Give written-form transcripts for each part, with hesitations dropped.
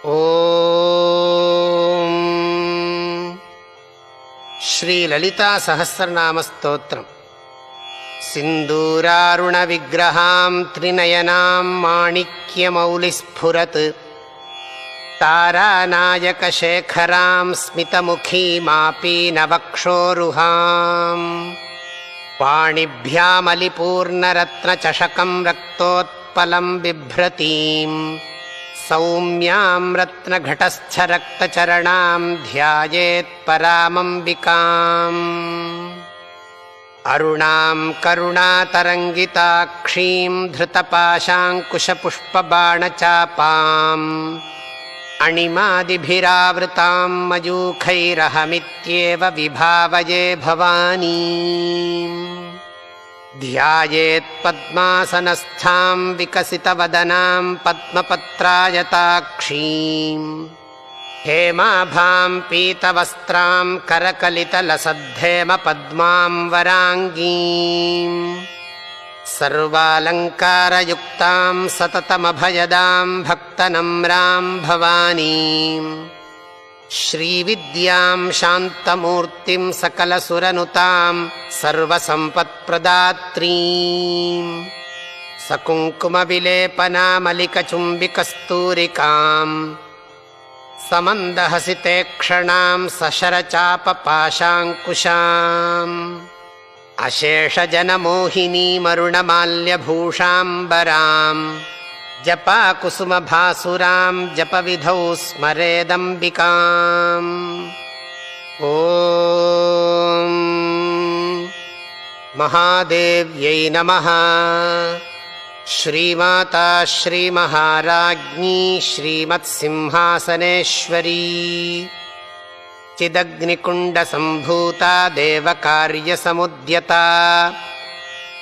ಓಂ ಶ್ರೀ ಲಲಿತಾ ಸಹಸ್ರನಾಮ ಸ್ತೋತ್ರಂ. ಸಿಂಧೂರಾರುಣ ವಿಗ್ರಹಾಂ ತ್ರಿನಯನಾಂ ಮಾಣಿಕ್ಯಮೌಲಿಸ್ಫುರತ್ ತಾರಾನಾಯಕ ಶೇಖರಾಂ ಸ್ಮಿತಮುಖೀಮಾಪೀನವಕ್ಷೋರುಹಾಂ ಪಾಣಿಭ್ಯಾಮಲಿಪೂರ್ಣರತ್ನಚಷಕಂ ರಕ್ತೋತ್ಪಲಂ ಬಿಭ್ರತೀಂ ಸೌಮ್ಯಾಂ ರತ್ನಘಟಸ್ಥರಕ್ತಚರಣಾಂ ಧ್ಯಾಯೇತ್ ಪರಾಮಂಬಿಕಾಂ ಅರುಣಾಂ ಕರುಣಾತರಂಗಿತಾಕ್ಷೀಂ ಧೃತಪಾಶಾಂಕುಶಪುಷ್ಪಬಾಣಚಾಪಾಂ ಅಣಿಮಾದಿಭಿರಾವೃತಾಂ ಮಯೂಖೈರಹಮಿತ್ಯೇವ ವಿಭಾವಯೇ ಭವಾನೀಂ ಧ್ಯಾಯೇತ್ ಪದ್ಮಾಸನಸ್ಥಾಂ ವಿಕಸಿತವದನಾಂ ಪದ್ಮಪತ್ರಾಯತಾಕ್ಷೀಂ ಹೇಮಾಭಾಂ ಪೀತವಸ್ತ್ರಾಂ ಕರಕಲಿತಲಸದ್ಧೇಮ ಪದ್ಮಾಂ ವರಾಂಗೀಂ ಸರ್ವಾಲಂಕಾರಯುಕ್ತಾಂ ಸತತಮಭಯದಾಂ ಭಕ್ತನಮ್ರಾಂ ಭವಾನೀಂ ಶ್ರೀವಿದ್ಯಾಂ ಶಾಂತಮೂರ್ತಿಂ ಸಕಲಸುರನುತಾಂ ಸರ್ವಸಂಪತ್ಪ್ರದಾತ್ರೀಂ ಸಕುಂಕುಮವಿಲೇಪನಾಮಲಿಕಚುಂಬಿಕಸ್ತೂರಿಕಾಂ ಸಮಂದಹಸಿತೇಕ್ಷಣಾಂ ಸಶರಚಾಪಪಾಶಾಂಕುಶಾಂ ಅಶೇಷಜನಮೋಹಿನೀಮರುಣಮಾಲ್ಯಭೂಷಾಂಬರಾಂ ಜಪಾಕುಸುಮಭಾಸುರಾಂ ಜಪವಿಧೌ ಸ್ಮರೇದಂಬಿಕಾಂ. ಓಂ ಮಹಾದೇವ್ಯೈ ನಮಃ. ಶ್ರೀಮಾತಾ ಶ್ರೀಮಹಾರಾಜ್ಞಿ ಶ್ರೀಮತ್ಸಿಂಹಾಸನೇಶ್ವರೀ ಚಿದಗ್ನಿಕುಂಡಸಂಭೂತಾ ದೇವಕಾರ್ಯಸಮುದ್ಯತಾ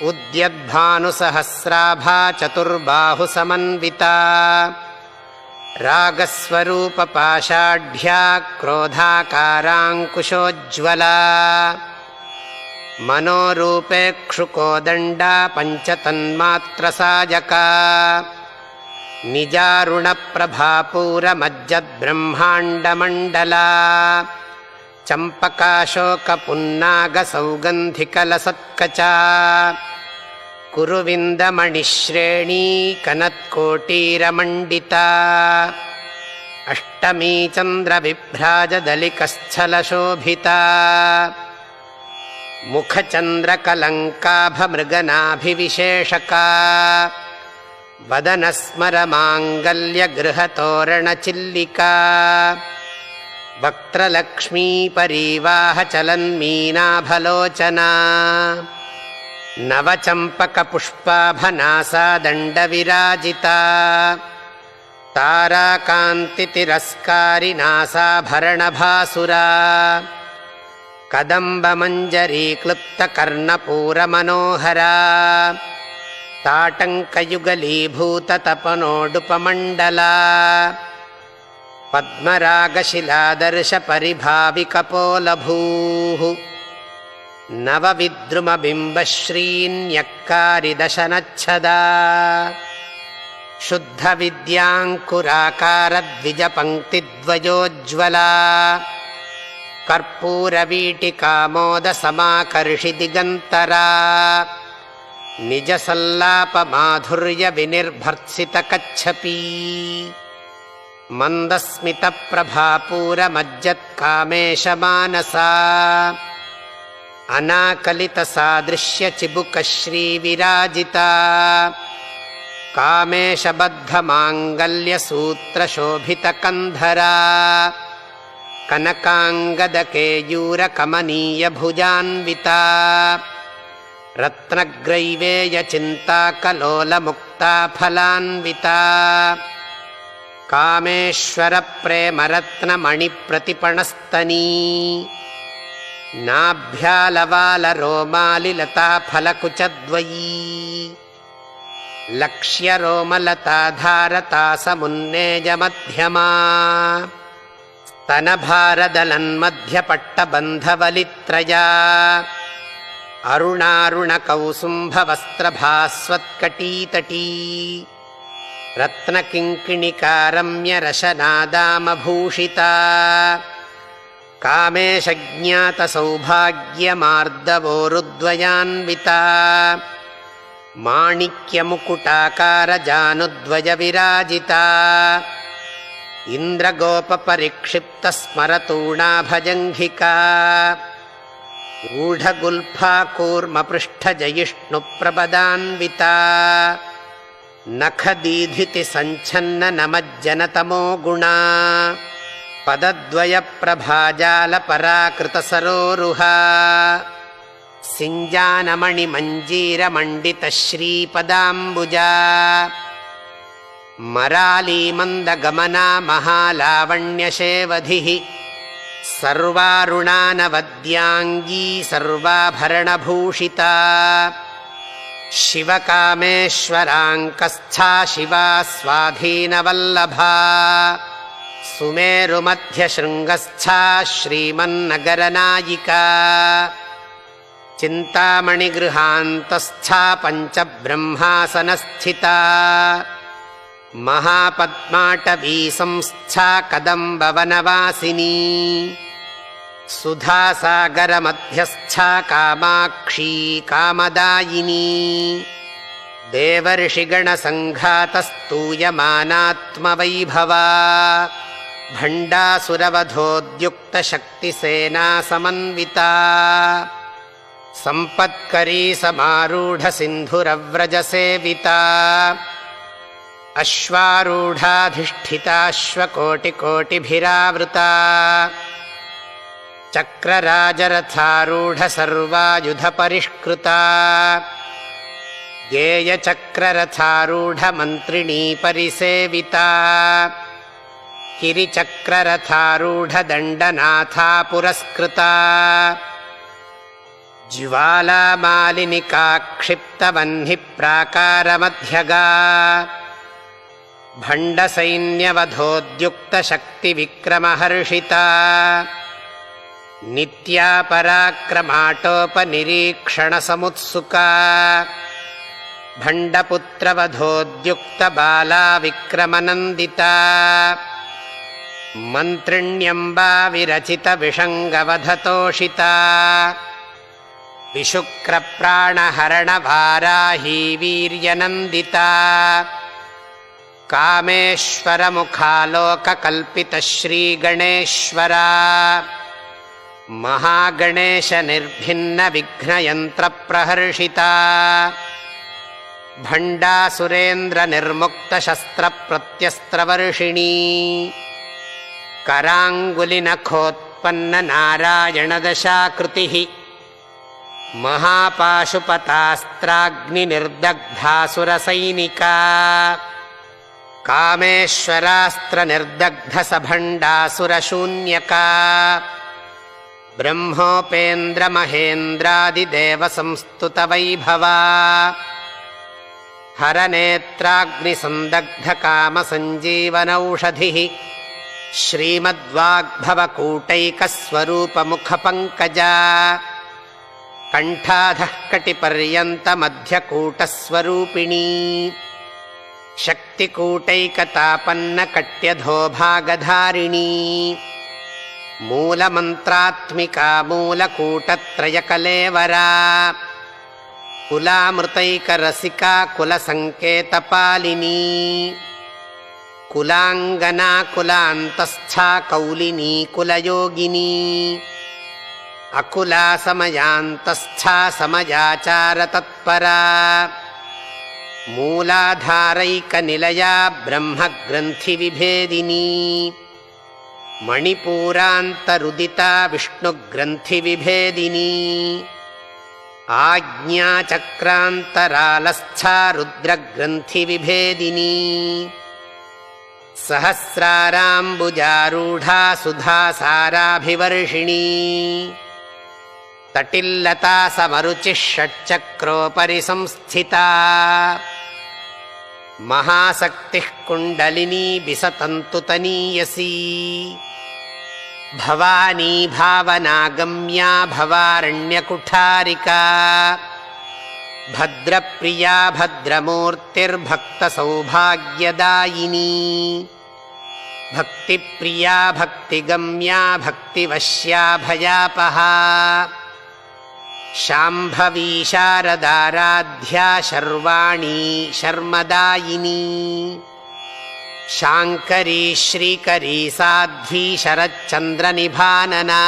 ಉದ್ಯದ್ಭಾನುಸಹಸ್ರಾಭಾ ಚತುರ್ಬಾಹುಸಮನ್ವಿತಾ ರಾಗಸ್ವರೂಪಪಾಷಾಢ್ಯಾ ಕ್ರೋಧಾಕಾರಾಂಕುಶೋಜ್ವಲಾ ಮನೋರೂಪೇಕ್ಷುಕೋದಂಡಾ ಪಂಚತನ್ಮಾತ್ರಸಾಯಕಾ ನಿಜಾರುಣಪ್ರಭಾಪೂರಮಜ್ಜದ್ಬ್ರಹ್ಮಾಂಡಮಂಡಲಾ ಚಂಪಕಾಶೋಕಪುನ್ನಾಗಸೌಗಂಧಿಕಲಸತ್ಕಚಾ ಕುರುವಿಂದಮಣಿಶ್ರೇಣೀ ಕನತ್ಕೋಟೀರಮಂಡಿತಾ ಅಷ್ಟಮೀ ಚಂದ್ರವಿಭ್ರಾಜದಲಿಕಸ್ಥಲಶೋಭಿತಾ ಮುಖಚಂದ್ರಕಲಂಕಾಭಮೃಗನಾಭಿವಿಶೇಷಕಾ ವದನಸ್ಮರಮಾಂಗಲ್ಯಗೃಹತೋರಣಚಿಲ್ಲಿಕಾ ವಕ್ತ್ರಲಕ್ಷ್ಮೀಪರೀವಾಹಚಲನ್ಮೀನಾಭಲೋಚನಾ ನವಚಂಪಕಪುಷ್ಪಾಭನಾಸಾದಂಡವಿರಾಜಿತಾ ತಾರಾಕಾಂತಿತಿರಸ್ಕಾರಿನಾಸಾಭರಣಭಾಸುರಾ ಕದಂಬಮಂಜರೀಕ್ಲುಪ್ತಕರ್ಣಪೂರಮನೋಹರಾ ತಾಟಂಕಯುಗಲೀಭೂತತಪನೋಡುಪಮಂಡಲಾ ಪದ್ಮರಾಗಶಿಲಾದರ್ಶಪರಿಭಾವಿಕಪೋಲಭೂಃ ನವವಿದ್ರುಮಬಿಂಬಶ್ರೀನ್ಯಕ್ಕಾರಿದಶನಚ್ಛದಾ ಶುದ್ಧವಿದ್ಯಾಂಕುರಾಕಾರದ್ವಿಜಪಂಕ್ತಿದ್ವಯೋಜ್ವಲಾ ಕರ್ಪೂರವೀಟಿಕಾಮೋದಸಮಾಕರ್ಷಿದಿಗಂತರಾ ನಿಜಸಲ್ಲಾಪಮಾಧುರ್ಯವಿನಿರ್ಭರ್ತ್ಸಿತಕಚ್ಛಪೀ ಮಂದಸ್ಮಿತಪ್ರಭಾಪೂರಮಜ್ಜತ್ಕಾಮೇಶಮಾನಸಾ ಅನಾಕಲಿತಸಾದೃಶ್ಯಚಿಬುಕಶ್ರೀವಿರಾಜಿತಾ ಕಾಮೇಶಬದ್ಧಮಾಂಗಲ್ಯಸೂತ್ರಶೋಭಿತಕಂಧರಾ ಕನಕಾಂಗದಕೇಯೂರಕಮನೀಯಭುಜಾನ್ವಿತಾ ರತ್ನಗ್ರೈವೇಯಚಿಂತಾಕಲೋಲಮುಕ್ತಾಫಲಾನ್ವಿತಾ ಕಾಮೇಶ್ವರಪ್ರೇಮರತ್ನಮಣಿಪ್ರತಿಪಣಸ್ತನೀ ನಾಭ್ಯಾಲವಾಲರೋಮಾಲಿಲತಾಫಲಕುಚದ್ವಯೀ ಲಕ್ಷ್ಯರೋಮಲತಾಧಾರತಾಸಮುನ್ನೇಜಮಧ್ಯಮಾ ಸ್ತನಭಾರದಲನ್ಮಧ್ಯಪಟ್ಟಬಂಧವಲಿತ್ರಯಾ ಅರುಣಾರುಣಕೌಸುಂಭವಸ್ತ್ರಭಾಸ್ವತ್ಕಟೀತಟೀ रत्नकिङ्किणिकारम्यरशनादामभूषिता कामेशज्ञातसौभाग्यमार्दवोरुद्वयान्विता माणिक्यमुकुटाकारजानुद्वयविराजिता इन्द्रगोपपरिक्षिप्तस्मरतूणाभजङ्घिका ऊढगुल्फा कूर्मपृष्ठजयिष्णुप्रपदान्विता नखदीधितिसञ्छन्ननमज्जनतमो गुणा पदद्वयप्रभाजालपराकृतसरोरुहा सिञ्जानमणिमञ्जीरमण्डितश्रीपदाम्बुजा मरालीमन्दगमना महालावण्यशेवधिः सर्वारुणानवद्याङ्गी सर्वाभरणभूषिता शिवकामेश्वराङ्कस्था शिवा स्वाधीनवल्लभा सुमेरुमध्यशृङ्गस्था श्रीमन्नगरनायिका चिन्तामणिगृहान्तस्था पञ्चब्रह्मासनस्थिता महापद्माटवी संस्था कदम्बवनवासिनी सुधासागरमध्यस्था कामाक्षी कामदायिनी देवर्षिगणसङ्घातस्तूयमानात्मवैभवा भण्डासुरवधोद्युक्तशक्तिसेना समन्विता सम्पत्करी समारूढसिन्धुरव्रजसेविता अश्वारूढाधिष्ठिताश्वकोटिकोटिभिरावृता चक्रराजरथारूढसर्वायुधपरिष्कृता गेयचक्ररथारूढमन्त्रिणी परिसेविता किरिचक्ररथारूढदण्डनाथा पुरस्कृता ज्वालामालिनिकाक्षिप्तवह्निप्राकारमध्यगा भण्डसैन्यवधोद्युक्तशक्तिविक्रमहर्षिता नित्या पराक्रमाटोपनिरीक्षणसमुत्सुका भण्डपुत्रवधोद्युक्तबाला विक्रमनन्दिता मन्त्रिण्यम्बा विरचितविषङ्गवधतोषिता विशुक्रप्राणहरणवाराही वीर्यनन्दिता कामेश्वरमुखालोककल्पितश्रीगणेश्वरा महागणेशनिर्भिन्नविघ्नयन्त्रप्रहर्षिता भण्डासुरेन्द्रनिर्मुक्तशस्त्रप्रत्यस्त्रवर्षिणी कराङ्गुलिनखोत्पन्ननारायणदशाकृतिः महापाशुपतास्त्राग्निनिर्दग्धासुरसैनिका कामेश्वरास्त्रनिर्दग्धसभण्डासुरशून्यका ब्रह्मोपेन्द्रमहेन्द्रादिदेवसंस्तुतवैभवा हरनेत्राग्निसन्दग्धकामसञ्जीवनौषधिः श्रीमद्वाग्भवकूटैकस्वरूपमुखपङ्कजा कण्ठाधः कटिपर्यन्तमध्यकूटस्वरूपिणी शक्तिकूटैकतापन्नकट्यधोभागधारिणी मूलमन्त्रात्मिका मूलकूटत्रयकलेवरा कुलामृतैकरसिका कुलसङ्केतपालिनी कुलाङ्गना कुलान्तस्था कौलिनी कुलयोगिनी अकुला समयान्तस्था समयाचारतत्परा मूलाधारैकनिलया ब्रह्मग्रन्थिविभेदिनी मणिपूरान्तरुदिता विष्णुग्रन्थिविभेदिनी आज्ञाचक्रान्तरालस्था रुद्रग्रन्थिविभेदिनी सहस्राराम्बुजारूढा सुधासाराभिवर्षिणी तटिल्लता समरुचिः षट्चक्रोपरि संस्थिता महाशक्तिः कुण्डलिनी बिसतन्तुतनीयसी भवानी भावनागम्या भवारण्यकुठारिका ಭದ್ರಪ್ರಿಯಾ ಭದ್ರಮೂರ್ತಿರ್ಭಕ್ತಸೌಭಾಗ್ಯದಾಯಿನಿ ಭಕ್ತಿಪ್ರಿಯಾ ಭಕ್ತಿಗಮ್ಯಾ ಭಕ್ತಿವಶ್ಯಾ ಭಯಾಪಹಾ ಶಾಂಭವಿ ಶಾರದಾರಾಧ್ಯ ಶರ್ವಾಣಿ ಶರ್ಮದಾಯಿನಿ ಶಾಂಕರಿ ಶ್ರೀಕರಿ ಸಾಧ್ವಿ ಶರಚ್ಚಂದ್ರನಿಭಾನನಾ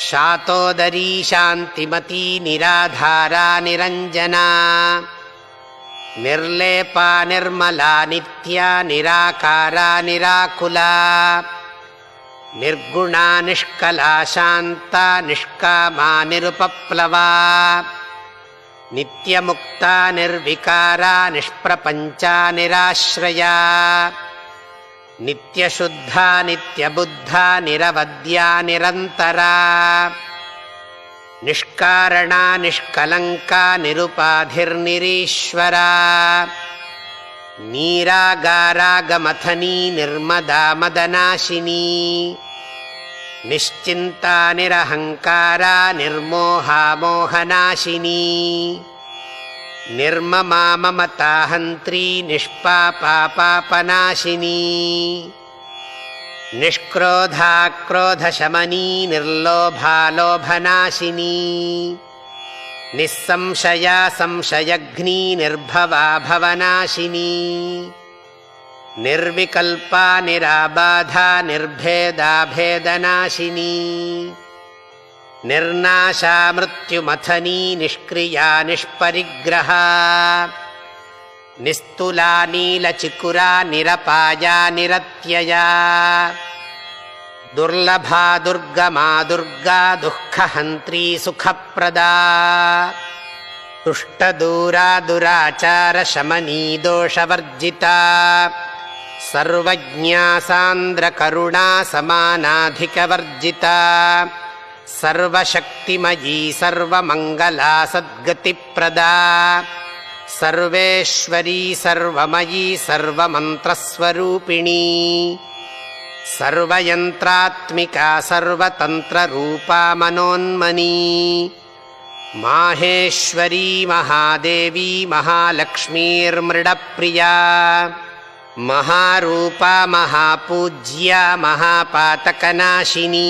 ಶಾತೋದರಿ ಶಾಂತಿಮತಿ ನಿರಾಧಾರಾ ನಿರಂಜನಾ ನಿರ್ಲೇಪಾ ನಿರ್ಮಲಾ ನಿತ್ಯಾ ನಿರಾಕಾರಾ ನಿರಾಕುಲಾ ನಿರ್ಗುಣಾ ನಿಷ್ಕಲಾ ಶಾಂತಾ ನಿಷ್ಕಾಮಾ ನಿರುಪಪ್ಲವಾ ನಿತ್ಯಮುಕ್ತಾ ನಿರ್ವಿಕಾರಾ ನಿಷ್ಪ್ರಪಂಚಾ ನಿರಾಶ್ರಯಾ ನಿತ್ಯಶುದ್ಧಾ ನಿತ್ಯಬುದ್ಧಾ ನಿರವದ್ಯಾ ನಿರಂತರಾ ನಿಷ್ಕಾರಣಾ ನಿಷ್ಕಲಂಕಾ ನಿರುಪಾಧಿರ್ನಿರೀಶ್ವರಾ ನೀರಾಗಾರಾಗಮಥನೀ ನಿರ್ಮದಾ ಮದನಾಶಿನಿ ನಿಶ್ಚಿಂತಾ ನಿರಹಂಕಾರಾ ನಿರ್ಮೋಹಾ ಮೋಹನಾಶಿನಿ ನಿರ್ಮಮಾ ಮಮತಾ ಹಂತ್ರೀ ನಿಷ್ಪಾಪಾ ಪಾಪನಾಶಿನಿ ನಿಷ್ಕ್ರೋಧಾ ಕ್ರೋಧಶಮನೀ ನಿರ್ಲೋಭಾ ಲೋಭನಾಶಿನಿ ನಿಸ್ಸಂಶಯಾ ಸಂಶಯಘ್ನೀ ನಿರ್ಭವಾ ಭವನಾಶಿನಿ ನಿರ್ವಿಕಲ್ಪಾ ನಿರಾಬಾಧಾ ನಿರ್ಭೇದಾ ಭೇದನಾಶಿನಿ ನಿರ್ನಾಶಾ ಮೃತ್ಯುಮಥನೀ ನಿಷ್ಕ್ರಿಯಾ ನಿಷ್ಪರಿಗ್ರಹಾ ನಿಸ್ತುಲಾ ನೀಲಚಿಕುರಾ ನಿರಪಾಯಾ ನಿರತ್ಯಯಾ ದುರ್ಲಭಾ ದುರ್ಗಮಾ ದುರ್ಗಾ ದುಃಖಹಂತ್ರೀ ಸುಖಪ್ರದಾ ದುಷ್ಟದೂರಾ ದುರಾಚಾರ ಶಮನೀ ದೋಷವರ್ಜಿತಾ ಸರ್ವಜ್ಞಾ ಸಾಂದ್ರ ಕರುಣಾ ಸಮಾನಾಧಿಕವರ್ಜಿತಾ ಸರ್ವಶಕ್ತಿಮಯೀ ಸರ್ವಮಂಗಲಾ ಸದ್ಗತಿಪ್ರದಾ ಸರ್ವೇಶ್ವರೀ ಸರ್ವಮಯೀ ಸರ್ವಮಂತ್ರಸ್ವರೂಪಿಣೀ ಸರ್ವಯಂತ್ರಾತ್ಮಿಕಾ ಸರ್ವತಂತ್ರರೂಪಾ ಮನೋನ್ಮನೀ ಮಾಹೇಶ್ವರೀ ಮಹಾದೇವಿ ಮಹಾಲಕ್ಷ್ಮೀರ್ಮೃಡಪ್ರಿಯಾ ಮಹಾರೂಪಾ ಮಹಾಪೂಜ್ಯಾ ಮಹಾಪಾತಕನಾಶಿನಿ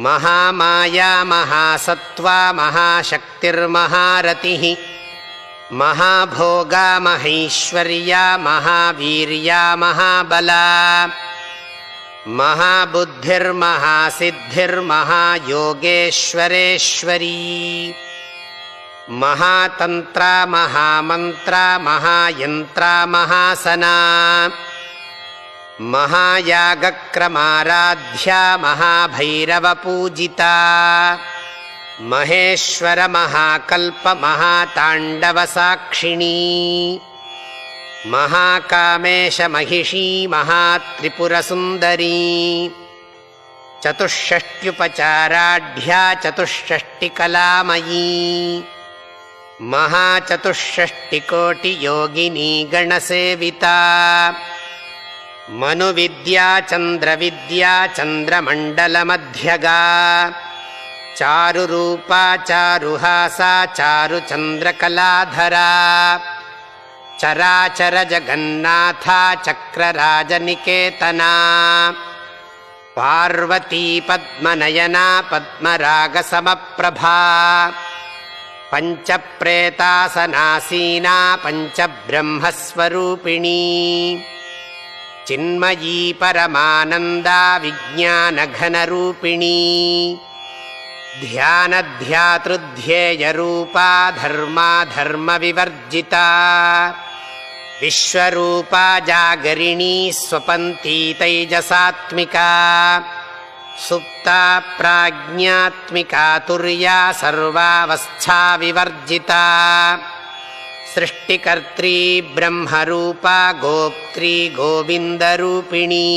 ಮಹಾಮಾಯಾ ಮಹಾಸತ್ವಾ ಮಹಾಶಕ್ತಿರ್ಮಹಾರತಿಃ ಮಹಾಭೋಗಾ ಮಹೈಶ್ವರ್ಯಾ ಮಹಾವೀರ್ಯಾ ಮಹಾಬಲಾ ಮಹಾಬುದ್ಧಿರ್ಮಹಾಸಿದ್ಧಿರ್ಮಹಾಯೋಗೇಶ್ವರೇಶ್ವರೀ ಮಹಾತಂತ್ರಾ ಮಹಾಮಂತ್ರಾ ಮಹಾಯಂತ್ರಾ ಮಹಾಸನಾ ಮಹಾಯಾಗಕ್ರಮಾರಾಧ್ಯ ಮಹಾಭೈರವಪೂಜಿತಾ ಮಹೇಶ್ವರ ಮಹಾಕಲ್ಪ ಮಹಾತಾಂಡವಸಾಕ್ಷಿಣೀ ಮಹಾಕಾಮೇಶ ಮಹಿಷೀ ಮಹಾತ್ರಿಪುರಸುಂದರೀ ಚತುಷ್ಷಷ್ಟ್ಯುಪಚಾರಾಢ್ಯಾ ಚತುಷ್ಷಷ್ಟಿಕಲಾಮಯೀ ಮಹಾಚತುಷ್ಷಷ್ಟಿಕೋಟಿಯೋಗಿನೀ ಗಣಸೇವಿತಾ ಮನುವಿದ್ಯಾ ಚಂದ್ರವಿದ್ಯಾ ಚಂದ್ರಮಂಡಲಮಧ್ಯಗಾ ಚಾರುರೂಪಾ ಚಾರುಹಾಸಾ ಚಾರುಚಂದ್ರಕಲಾಧರಾ ಚರಾಚರ ಜಗನ್ನಾಥ ಚಕ್ರರಾಜನಿಕೇತನಾ ಪಾರ್ವತೀ ಪದ್ಮನಯನಾ ಪದ್ಮರಾಗಸಮಪ್ರಭಾ ಪಂಚಪ್ರೇತಾಸನಾಸೀನಾ ಪಂಚಬ್ರಹ್ಮಸ್ವರೂಪಿಣೀ ಚಿನ್ಮಯೀ ಪರಮಾನಂದಾ ವಿಜ್ಞಾನಘನರೂಪಿಣೀ ಧ್ಯಾನಧ್ಯಾತೃಧ್ಯೇಯರೂಪಾ ಧರ್ಮಾಧರ್ಮವಿವರ್ಜಿತಾ ವಿಶ್ವರೂಪಾ ಜಾಗರಿಣೀ ಸ್ವಪಂತೀ ತೈಜಸಾತ್ಮಿಕಾ ಸುಪ್ತಾ ಪ್ರಾಜ್ಞಾತ್ಮಿಕಾ ತುರ್ಯಾ ಸರ್ವಾವಸ್ಥಾ ವಿವರ್ಜಿತಾ ಸೃಷ್ಟಿಕರ್ತ್ರೀ ಬ್ರಹ್ಮರೂಪಾ ಗೋಪ್ತ್ರೀ ಗೋವಿಂದರೂಪಿಣೀ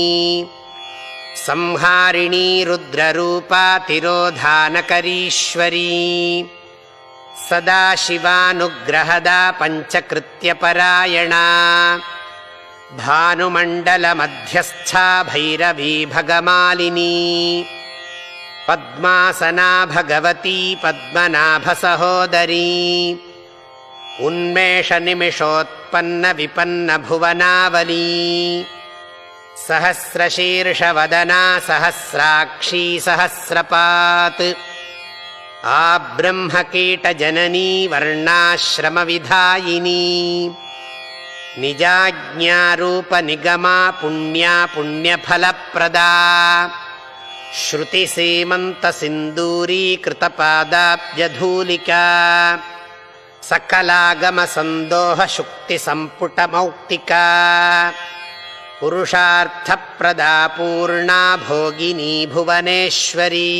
ಸಂಹಾರಿಣೀ ರುದ್ರರೂಪಾ ತಿರೋಧಾನಕರೀಶ್ವರೀ ಸದಾಶಿವಾನುಗ್ರಹದ ಪಂಚಕೃತ್ಯಪರಾಯಣಾ ಭಾನುಮಂಡಲ ಮಧ್ಯಸ್ಥಾ ಭೈರವೀ ಭಗಮಾಲಿನೀ पद्मासना भगवती पद्मनाभसहोदरी उन्मेषनिमिषोत्पन्नविपन्नभुवनावली सहस्रशीर्षवदना सहस्राक्षी सहस्रपात् आब्रह्मकीटजननी वर्णाश्रमविधायिनी निजाज्ञारूपनिगमा पुण्या पुण्यफलप्रदा श्रुतिसीमन्तसिन्दूरीकृतपादाब्जधूलिका सकलागमसन्दोहशुक्तिसम्पुटमौक्तिका पुरुषार्थप्रदा पूर्णा भोगिनी भुवनेश्वरी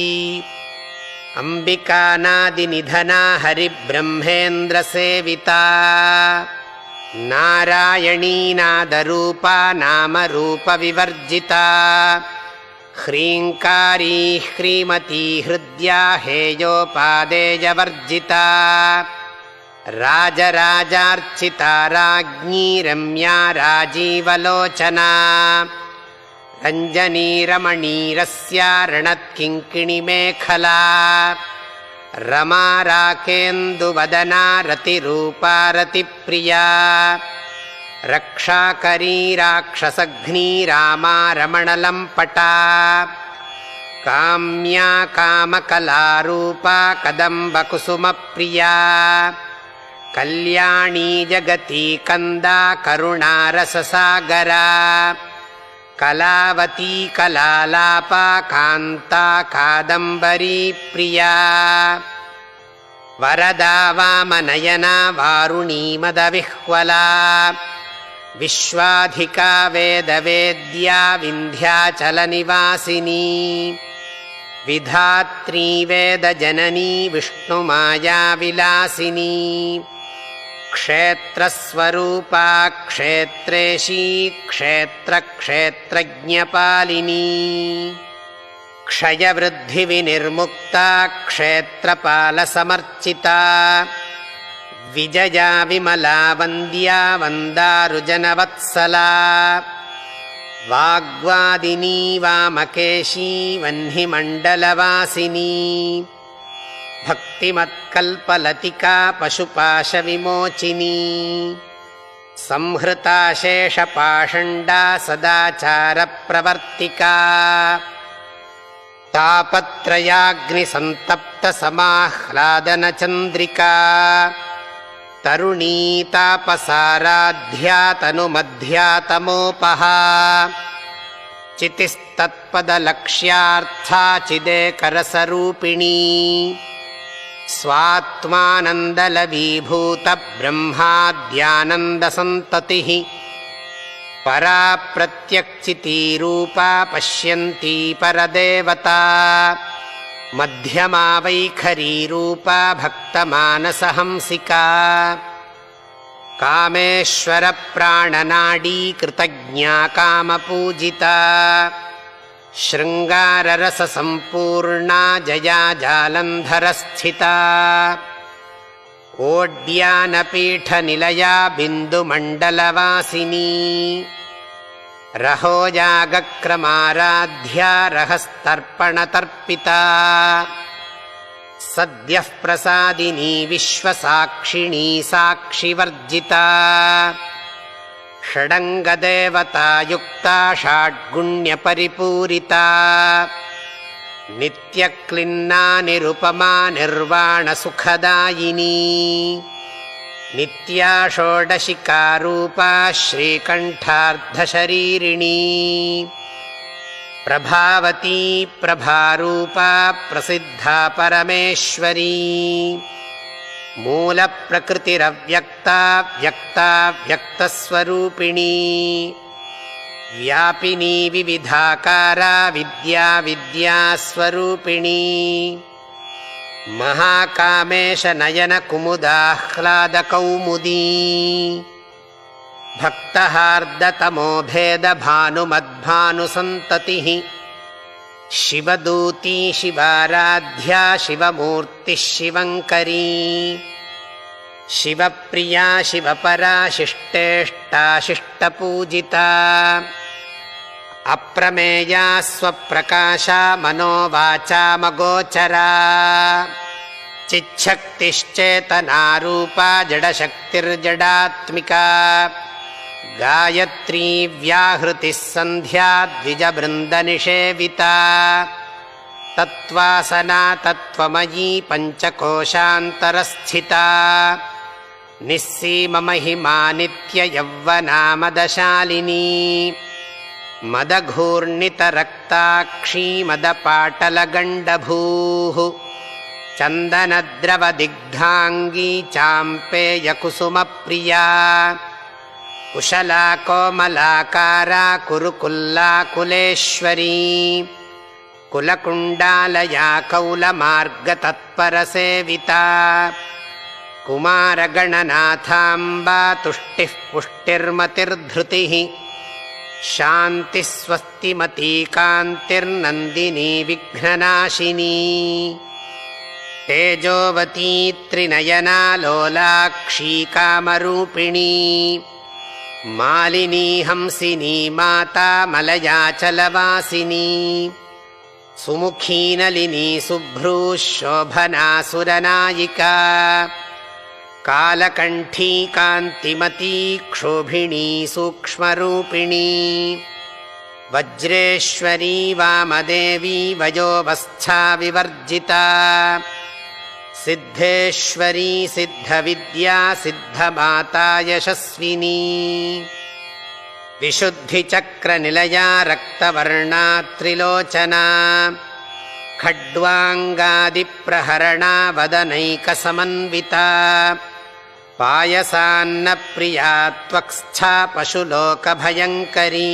अम्बिकानादिनिधना हरिब्रह्मेन्द्रसेविता नारायणी नादरूपा नामरूपविवर्जिता ह्रीङ्कारी ह्रीमती हृद्या हेयोपादेयवर्जिता राजराजार्चिता राज्ञी रम्या राजीवलोचना रञ्जनीरमणीरस्या रणत्किङ्किणिमेखला रमा राकेन्दुवदना रतिरूपा रतिप्रिया रक्षाकरी राक्षसघ्नी रामा रमणलम्पटा काम्या कामकलारूपा कदम्बकुसुमप्रिया कल्याणी जगती कंदा करुणारससागरा कलावती कलालापा कान्ता कादम्बरी प्रिया वरदा वामनयना वारुणी मदविह्वला विश्वाधिका वेदवेद्या विन्ध्याचलनिवासिनी विधात्री वेदजननी विष्णुमाया विलासिनी क्षेत्रस्वरूपा क्षेत्रेशी क्षेत्रक्षेत्रज्ञपालिनी क्षयवृद्धिविनिर्मुक्ता क्षेत्रपालसमर्चिता विजया विमला वन्द्या वन्दारुजनवत्सला वाग्वादिनी वामकेशी वह्निमण्डलवासिनी भक्तिमत्कल्पलतिका पशुपाशविमोचिनी संहृता शेषपाषण्डा सदाचारप्रवर्तिका तापत्रयाग्निसन्तप्तसमाह्लादनचन्द्रिका तरुणी तापसाराध्या तनुमध्या तमोपहा चितिस्तत्पदलक्ष्यार्था चिदेकरसरूपिणी स्वात्मानन्दलवीभूतब्रह्माद्यानन्दसन्ततिः परा प्रत्यक्चितीरूपा पश्यन्ती परदेवता मध्यमा वैखरीरूपा भक्तमानसहंसिका कामेश्वरप्राणनाडी कृतज्ञा कामपूजिता शृङ्गाररससम्पूर्णा जया जालन्धरस्थिता ओड्यानपीठनिलया बिन्दुमण्डलवासिनी रहोजागक्रमाराध्या रहस्तर्पणतर्पिता सद्यः प्रसादिनी विश्वसाक्षिणी साक्षिवर्जिता षडङ्गदेवतायुक्ता षड्गुण्यपरिपूरिता नित्यक्लिन्ना निरुपमा निर्वाणसुखदायिनी नित्या षोडशिकारूपा श्रीकण्ठार्धशरीरिणी प्रभावती प्रभारूपा प्रसिद्धा परमेश्वरी मूलप्रकृतिरव्यक्ता व्यक्ता व्यक्तस्वरूपिणी व्यापिनी विविधाकारा विद्या विद्यास्वरूपिणी महाकामेशनयनकुमुदाह्लादकौमुदी भक्तहार्दतमोभेदभानुमद्भानुसन्ततिः शिवदूती शिवाराध्या शिवमूर्तिः शिवङ्करी शिवप्रिया शिवपरा शिष्टेष्टा शिष्टपूजिता ಅಪ್ರಮೇಯಾ ಸ್ವಪ್ರಕಾಶ ಮನೋವಾಚಾಮಗೋಚರಾ ಚಿಚ್ಛಕ್ತಿಶ್ಚೇತನಾರೂಪಾ ಜಡಶಕ್ತಿರ್ಜಡಾತ್ಮಿಕಾ ಗಾಯತ್ರೀ ವ್ಯಾಹೃತಿಃ ಸಂಧ್ಯಾ ದ್ವಿಜಬೃಂದನಿಷೇವಿತಾ ತತ್ವಾಸನಾ ತತ್ವಮಯೀ ಪಂಚಕೋಶಾಂತರಸ್ಥಿತಾ ನಿಸ್ಸೀಮಮಹಿಮಾ ನಿತ್ಯಯೌವ್ವನಾಮದಶಾಲಿನೀ ಮದಘೂರ್ಣಿತರಕ್ತಾಕ್ಷೀ ಮದಪಾಟಲಗಂಡಭೂಃ ಚಂದನದ್ರವದಿಗ್ಧಾಂಗೀ ಚಾಂಪೇಯಕುಸುಮಪ್ರಿಯಾ ಕುಶಲಾ ಕೋಮಲಾಕಾರಾ ಕುರುಕುಲ್ಲಾ ಕುಲೇಶ್ವರೀ ಕುಲಕುಂಡಾಲಯಾ ಕೌಲಮಾರ್ಗತತ್ಪರಸೇವಿತಾ ಕುಮಾರಗಣನಾಥಾಂಬಾ ತುಷ್ಟಿಃ ಪುಷ್ಟಿರ್ಮತಿರ್ಧೃತಿಃ ಶಾಂತಿಃ ಸ್ವಸ್ತಿಮತೀ ಕಾಂತಿರ್ನಂದಿನಿ ವಿಘ್ನನಾಶಿನಿ ತೇಜೋವತೀ ತ್ರಿನಯನಾ ಲೋಲಾಕ್ಷೀ ಕಾಮರೂಪಿಣೀ ಮಾಲಿನೀ ಹಂಸಿನೀ ಮಾತಾ ಮಲಯಾಚಲವಾಸಿನೀ ಸುಮುಖೀ ನಲಿನೀ ಶುಭ್ರೂ ಶೋಭನಾ ಸುರನಾಯಿಕಾ ಕಾಲಕಂಠೀ ಕಾಂತಿಮತೀ ಕ್ಷೋಭಿಣೀ ಸೂಕ್ಷ್ಮರೂಪಿಣೀ ವಜ್ರೇಶ್ವರೀ ವಾಮದೇವೀ ವಯೋವಸ್ಥಾ ವಿವರ್ಜಿತಾ ಸಿದ್ಧೇಶ್ವರೀ ಸಿದ್ಧವಿದ್ಯಾ ಸಿದ್ಧಮಾತಾ ಯಶಸ್ವಿನಿ ವಿಶುದ್ಧಿಚಕ್ರನಿಲಯಾ ರಕ್ತವರ್ಣಾ ತ್ರಿಲೋಚನಾ ಖಡ್ವಾಂಗಾದಿಪ್ರಹರಣಾ ವದನೈಕಸಮನ್ವಿತಾ ಪಾಯಸಾನ್ನಪ್ರಿಯಾ ತ್ವಕ್ಸ್ಥಾ ಪಶುಲೋಕಭಯಂಕರೀ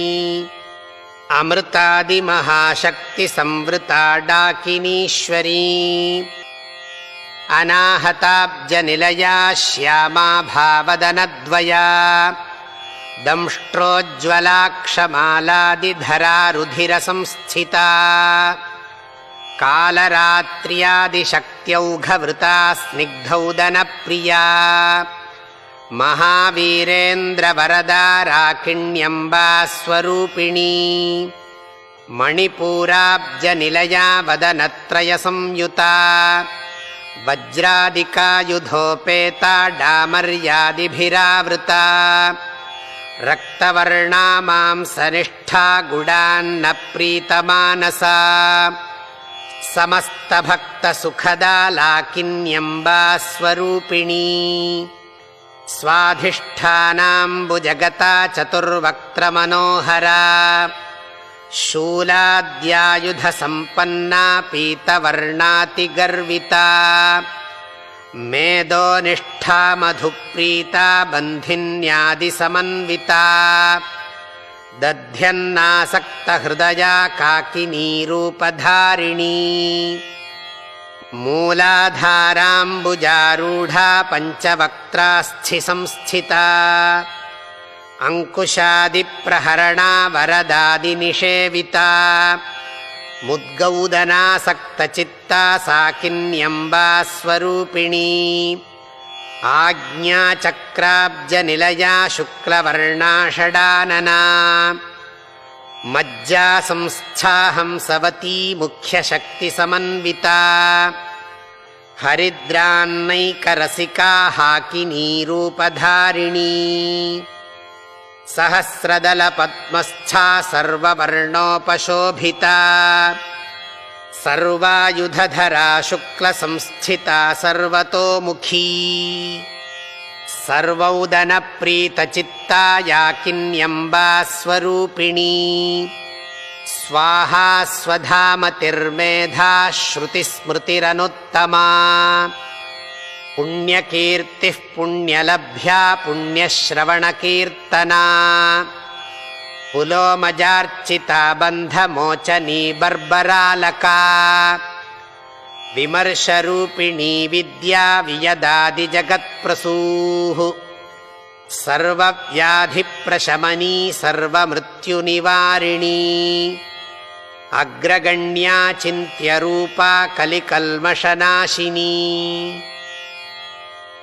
ಅಮೃತಾದಿಮಹಾಶಕ್ತಿಸಂವೃತಾ ಡಾಕಿನೀಶ್ವರೀ ಅನಾಹತಾಬ್ಜನಿಲಯಾ ಶ್ಯಾಮಾ ಭಾವದನದ್ವಯಾ ದಂಷ್ಟ್ರೋಜ್ವಲಾಕ್ಷಮಾಲಾದಿಧರಾ ರುಧಿರಸಂಸ್ಥಿತಾ ಕಾಲರಾತ್ರ್ಯಾದಿಶಕ್ತ್ಯೌಘವೃತಾ ಸ್ನಿಗ್ಧೌದನಪ್ರಿಯಾ ಮಹಾವೀರೇಂದ್ರವರದಾ ರಾಕಿಣ್ಯಂಬಾ ಸ್ವರೂಪಿಣೀ ಮಣಿಪೂರಾಬ್ಜನಿಲಯಾ ವದನತ್ರಯಸಂಯುತಾ ವಜ್ರಾದಿಕಾಯುಧೋಪೇತಾ ಡಾಮರ್ಯಾದಿಭಿರಾವೃತಾ ರಕ್ತವರ್ಣಾ ಮಾಂಸನಿಷ್ಠಾ ಗುಡಾನ್ನ ಪ್ರೀತಮಾನಸಾ ಸಮಸ್ತಭಕ್ತಸುಖದಾ ಲಾಕಿನ್ಯಂಬಾ ಸ್ವರೂಪಿಣೀ ಸ್ವಾಧಿಷ್ಠಾನಾಂಬುಜಗತಾ ಚತುರ್ವಕ್ತ್ರಮನೋಹರಾ ಶೂಲಾದ್ಯಾಯುಧಸಂಪನ್ನಾ ಪೀತವರ್ಣಾತಿಗರ್ವಿತಾ ಮೇಧೋನಿಷ್ಠಾ ಮಧುಪ್ರೀತಾ ಬಂಧಿನ್ಯಾದಿಸಮನ್ವಿತಾ ದಧ್ಯನ್ನಾಸಕ್ತಹೃದಯಾ ಕಾಕಿನೀರೂಪಧಾರಿಣೀ ಮೂಲಾಧಾರಾಂಬುಜಾರೂಢಾ ಪಂಚವಕ್ತ್ರಾಸ್ಥಿಸಂಸ್ಥಿತಾ ಅಂಕುಶಾದಿಪ್ರಹರಣಾ ವರದಾದಿನಿಷೇವಿತಾ ಮುದ್ಗೌದನಾಸಕ್ತಚಿತ್ತಾ ಸಾಕಿನ್ಯಂಬಾ ಸ್ವರೂಪಿಣೀ ಆಜ್ಞಾಚಕ್ರಾಬ್ಜನಿಲಯಾ ಶುಕ್ಲವರ್ಣಾ ಷಡಾನನಾ ಮಜ್ಜಾಸಂಸ್ಥಾ ಹಂಸವತೀ ಮುಖ್ಯಶಕ್ತಿಸಮನ್ವಿತಾ ಹರಿದ್ರಾನ್ನೈಕರಸಿಕಾ ಹಾಕಿನೀರೂಪಧಾರಿಣೀ ಸಹಸ್ರದಲಪದ್ಮಸ್ಥಾ ಸರ್ವವರ್ಣೋಪಶೋಭಿತಾ ಸರ್ವಾಯುಧಧರಾ ಶುಕ್ಲಸಂಸ್ಥಿತಾ ಸರ್ವತೋಮುಖೀ ಸರ್ವೌದನಪ್ರೀತಚಿತ್ತಾ ಯಾಕಿನ್ಯಂಬಾ ಸ್ವರೂಪಿಣೀ ಸ್ವಾಹಾ ಸ್ವಧಾಮತಿರ್ಮೇಧಾ ಶ್ರುತಿಸ್ಮೃತಿರನುತ್ತಮಾ ಪುಣ್ಯಕೀರ್ತಿಃ ಪುಣ್ಯಲಭ್ಯಾ ಪುಣ್ಯಶ್ರವಣಕೀರ್ತನಾ ಪುಲೋಮಜಾರ್ಚಿತಾ ಬಂಧಮೋಚನೀ ಬರ್ಬರಾಲಕಾ ವಿಮರ್ಶರೂಪಿಣೀ ವಿದ್ಯಾ ವಿಯದಾದಿಜಗತ್ಪ್ರಸೂಃ ಸರ್ವವ್ಯಾಧಿಪ್ರಶಮನೀ ಸರ್ವಮೃತ್ಯುನಿವಾರಿಣೀ ಅಗ್ರಗಣ್ಯಾ ಚಿಂತ್ಯರೂಪಾ ಕಲಿಕಲ್ಮಷನಾಶಿನೀ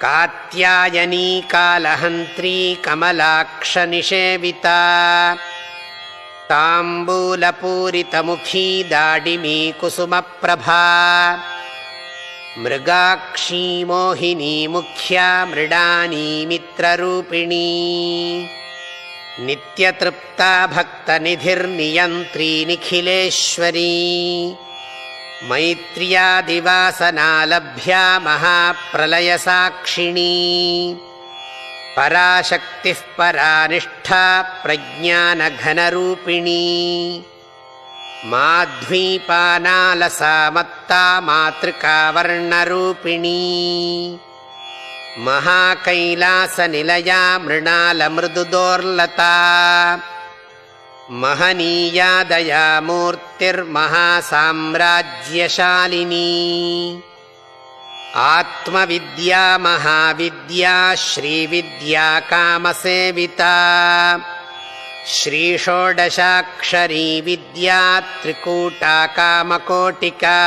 ಕಾತ್ಯಾಯನೀ ಕಾಲಹಂತ್ರೀ ಕಮಲಾಕ್ಷನಿಷೇವಿತಾ ताम्बूलपूरितमुखी दाडिमी कुसुमप्रभा मृगाक्षी मोहिनी मुख्या मृडानी मित्ररूपिणी नित्यतृप्ता भक्तनिधिर्नियन्त्री निखिलेश्वरी मैत्र्यादिवासना लभ्या महाप्रलयसाक्षिणी पराशक्तिः परानिष्ठा प्रज्ञानघनरूपिणी माध्वीपानालसा मत्ता मातृकावर्णरूपिणी महाकैलासनिलया मृणालमृदुदोर्लता महनीया दयामूर्तिर्महासाम्राज्यशालिनी आत्मविद्या महाविद्या श्रीविद्या कामसेविता श्रीषोडशाक्षरी विद्या त्रिकूटा कामकोटिका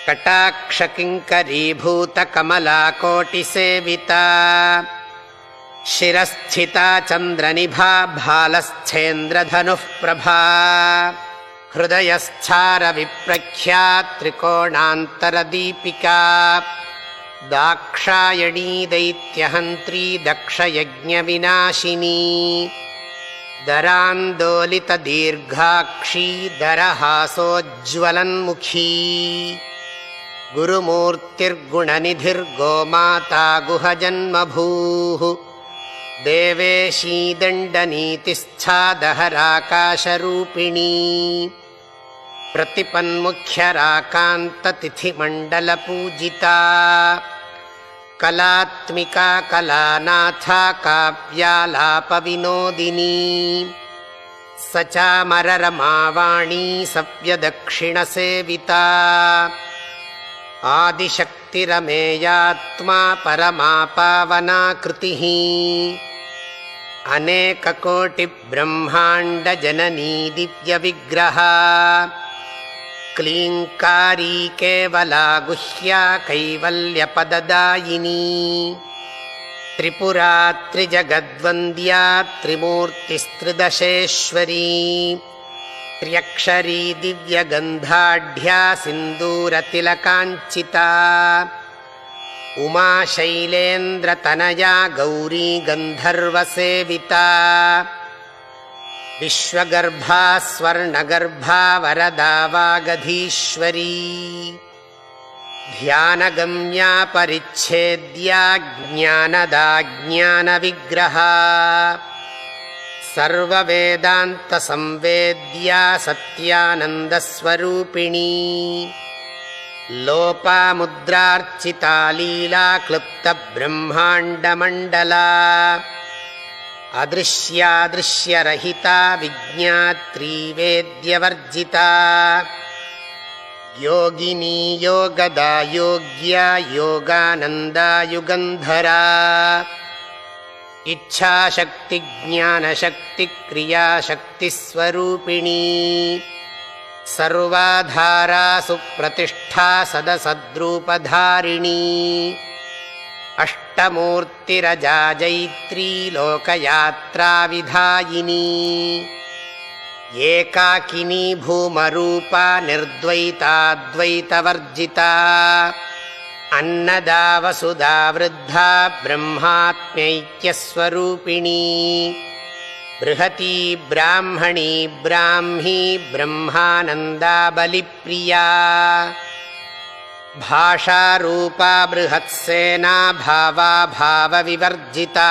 कटाक्षकिङ्करीभूतकमलाकोटिसेविता शिरस्थिता चन्द्रनिभा भालस्थेन्द्रधनुः प्रभा हृदयस्थारविप्रख्या त्रिकोणान्तरदीपिका दाक्षायणी दैत्यहन्त्री दक्षयज्ञविनाशिनी दरान्दोलितदीर्घाक्षी दरहासोज्ज्वलन्मुखी गुरुमूर्तिर्गुणनिधिर्गोमाता गुहजन्मभूः देवेशी दण्डनीतिस्था दहराकाशरूपिणी प्रतिपन्मुख्यराकान्ततिथिमण्डलपूजिता कलात्मिका कलानाथा काव्यालापविनोदिनी सचामररमावाणी सव्यदक्षिणसेविता आदिशक्तिरमेयात्मा परमा पावनाकृतिः अनेककोटिब्रह्माण्डजननी दिव्यविग्रहा क्लीङ्कारी केवला गुह्या कैवल्यपददायिनी त्रिपुरा त्रिजगद्वन्द्या त्रिमूर्तिस्त्रिदशेश्वरी त्र्यक्षरी दिव्यगन्धाढ्या सिन्दूरतिलकाञ्चिता उमाशैलेन्द्रतनया गौरी गन्धर्वसेविता विश्वगर्भा स्वर्णगर्भा वरदा वागधीश्वरी ध्यानगम्या परिच्छेद्या ज्ञानदा ज्ञानविग्रहा सर्ववेदान्तसंवेद्या सत्यानन्दस्वरूपिणी लोपामुद्रार्चिता लीला क्लुप्तब्रह्माण्डमण्डला अदृश्यादृश्यरहिता विज्ञात्री वेद्यवर्जिता योगिनी योगदा योग्या योगानन्दा युगन्धरा इच्छाशक्तिज्ञानशक्तिक्रियाशक्तिस्वरूपिणी सर्वाधारा सुप्रतिष्ठा सदसद्रूपधारिणी अष्टमूर्तिरजा जैत्री लोकयात्राविधायिनी एकाकिनी भूमरूपा निर्द्वैताद्वैतवर्जिता अन्नदा वसुधा वृद्धा ब्रह्मात्म्यैक्यस्वरूपिणी बृहती ब्राह्मणी ब्राह्मी ब्रह्मानन्दा बलिप्रिया भाषारूपा बृहत्सेना भावा भावविवर्जिता